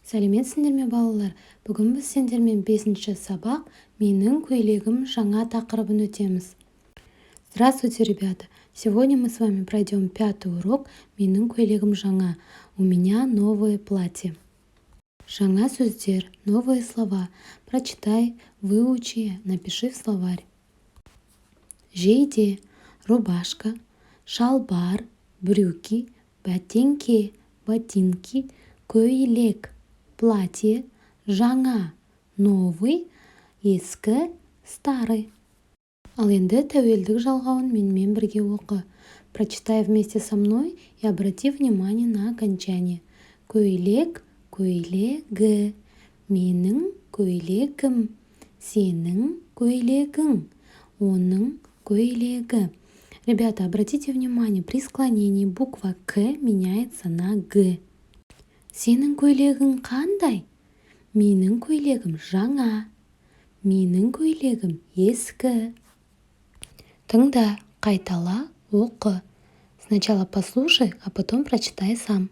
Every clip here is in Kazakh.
Сәлеметсіңдер ме, балалар? Бүгін біз сендермен 5-ші сабақ «Менің көйлегім жаңа» тақырыбын өтеміз. Здравствуйте, ребята! Сегодня мы с вами пройдем 5-й урок «Менің көйлегім жаңа». У меня новое платье. Жаңа сөздер, новые слова. Прочитай, выучи, напиши в словарь. Жейде, рубашка, шалбар, брюки, ботинки, көйлек, платье, жаңа, новый, ескі, старый. Ал енді тәуелдік жалғауын менімен бірге оқы. Прочитай вместе со мной и обрати внимание на окончание. Көйлек, көйлегі, менің көйлегім, сенің көйлегің, оның көйлегі. Ребята, обратите внимание, при склонении буква «К» меняется на «Г». Сенің көйлегің қандай? Менің көйлегім жаңа. Менің көйлегім ескі. Тыңда, қайтала, оқы. Сначала послушай, а потом прочитай сам.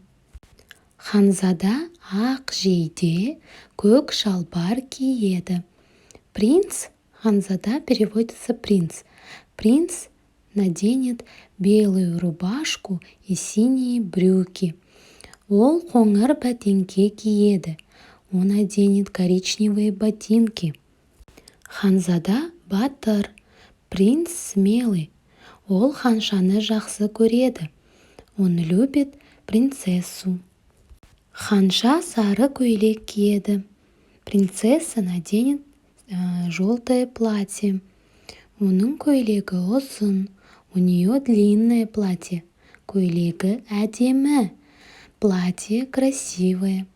Ханзада ақ жейде, көк шалбар киеді. Принц, Ханзада переводится принц. Принц наденет белую рубашку и синие брюки. Ол қоңыр бәтеңке киеді. Он оденет коричневые ботинки. Ханзада батыр. Принц смелый. Ол ханшаны жақсы көреді. Он любит принцессу. Ханша сары көйлек киеді. Принцесса наденет желтое платье. Оның көйлегі ұзын. У нее длинное платье. Көйлегі әдемі. Платье красивое.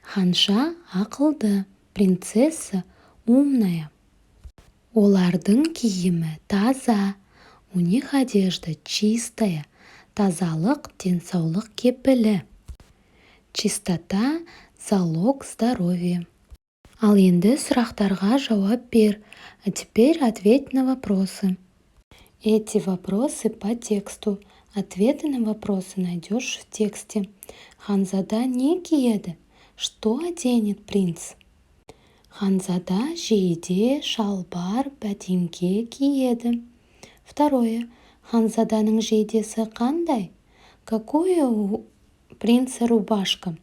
Ханша ақылды. Принцесса умная. Олардың киімі таза. У них одежда чистая. Тазалық денсаулық кепілі. Чистота – залог здоровья. Ал енді сұрақтарға жауап бер. А теперь ответь на вопросы. Эти вопросы по тексту. Ответы на вопросы найдешь в тексте. Ханзада не киеді. Что оденет принц? Ханзада жейде, шалбар, бәтеңке киеді. Второе. Ханзаданың жейдесі қандай? Какое у принца рубашка?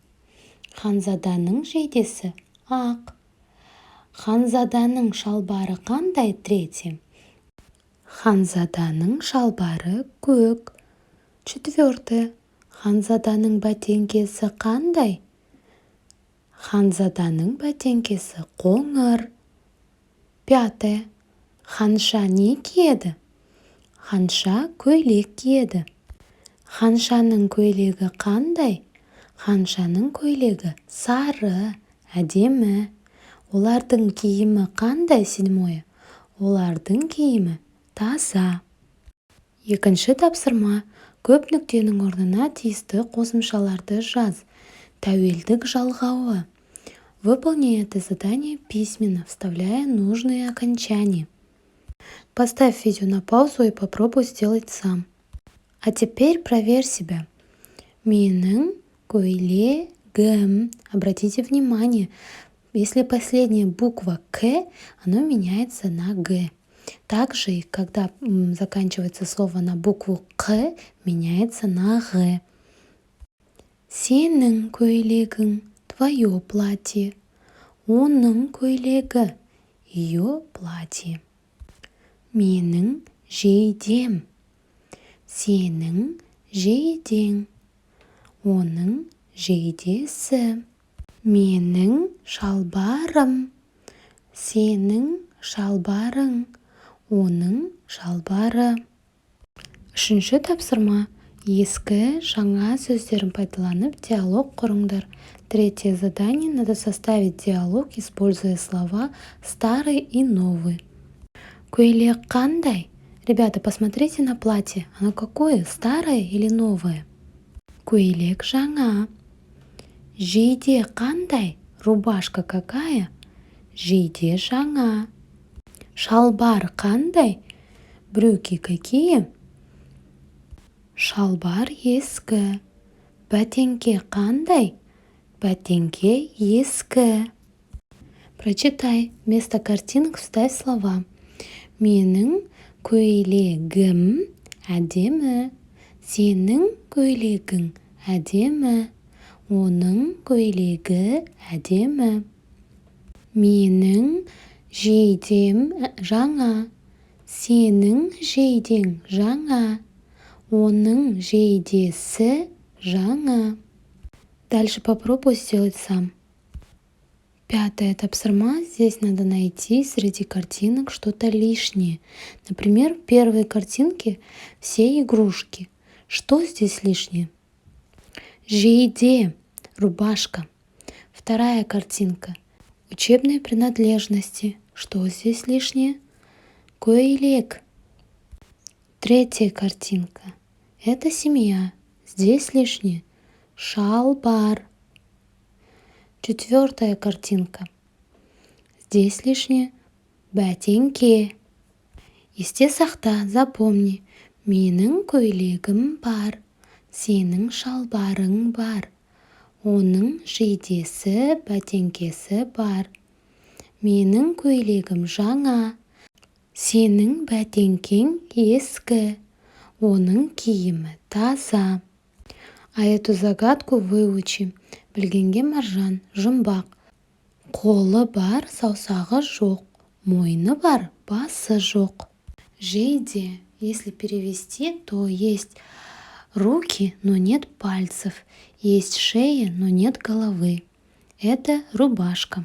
Ханзаданың жейдесі ақ. Ханзаданың шалбары қандай? Третье. Ханзаданың шалбары көк. Четвертое. Ханзаданың бәтеңкесі қандай? Ханзаданың бәтеңкесі қоңыр. Пятое. Ханша не киеді? Ханша көйлек киеді. Ханшаның көйлегі қандай? Ханшаның көйлегі сары, әдемі. Олардың киімі қандай? Седьмое. Олардың киімі таза. Екінші тапсырма. Көп нүктенің орнына тиісті қосымшаларды жаз. Тәуелдік жалғауы. Выполни это задание письменно, вставляя нужные окончания. Поставь видео на паузу и попробуй сделать сам. А теперь проверь себя. Менің көйлегім. Обратите внимание, если последняя буква «К», оно меняется на «Г». Также, и когда заканчивается слово на букву «К», меняется на «Г». Сенің көйлегің, твое платье. Оның көйлегі, ее платье. Менің жейдем. Сенің жейдең. Оның жейдесі. Менің шалбарым. Сенің шалбарың. Оның шалбары. Үшінші тапсырма. Ескі, жаңа сөздерін пайдаланып диалог құрыңдар. Третье задание. Надо составить диалог, используя слова старый и новый. Көйлек қандай? Ребята, посмотрите на платье. Оно какое? Старое или новое? Көйлек жаңа. Жейде қандай? Рубашка какая? Жейде жаңа. Шалбар қандай? Брюки какие? Шалбар ескі. Бәтеңке қандай? Ботинки ескі. Прочитай. Вместо картинок вставь слова. Менің көйлегім әдемі. Сенің көйлегің әдемі. Оның көйлегі әдемі. Менің жейдем жаңа. Сенің жейдең жаңа. Оның жейдесі жаңа. Дальше попробуй сделать сам. Пятое тапсырма. Здесь надо найти среди картинок что-то лишнее. Например, в первой картинке все игрушки. Что здесь лишнее? Жейде, рубашка. Вторая картинка. Учебные принадлежности. Что здесь лишнее? Көйлек. Третья картинка. Это семья. Здесь лишнее. Шалбар. Четвертая картинка. Здесь лишнее. Ботинки. Есте сақта, запомни. Менің көйлегім бар. Сенің шалбарың бар. Оның жейдесі, бәтеңкесі бар. Менің көйлегім жаңа. Сенің бәтеңкең ескі. Оның киімі таза. А эту загадку выучи. Білгенге маржан, жұмбақ. Қолы бар, саусағы жоқ. Мойны бар, басы жоқ. Жейде, если перевести, то есть руки, но нет пальцев. Есть шея, но нет головы. Это рубашка.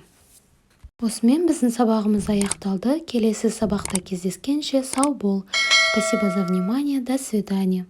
Осымен біздің сабағымыз аяқталды. Келесі сабақта кездескенше сау бол. Спасибо за внимание. До свидания.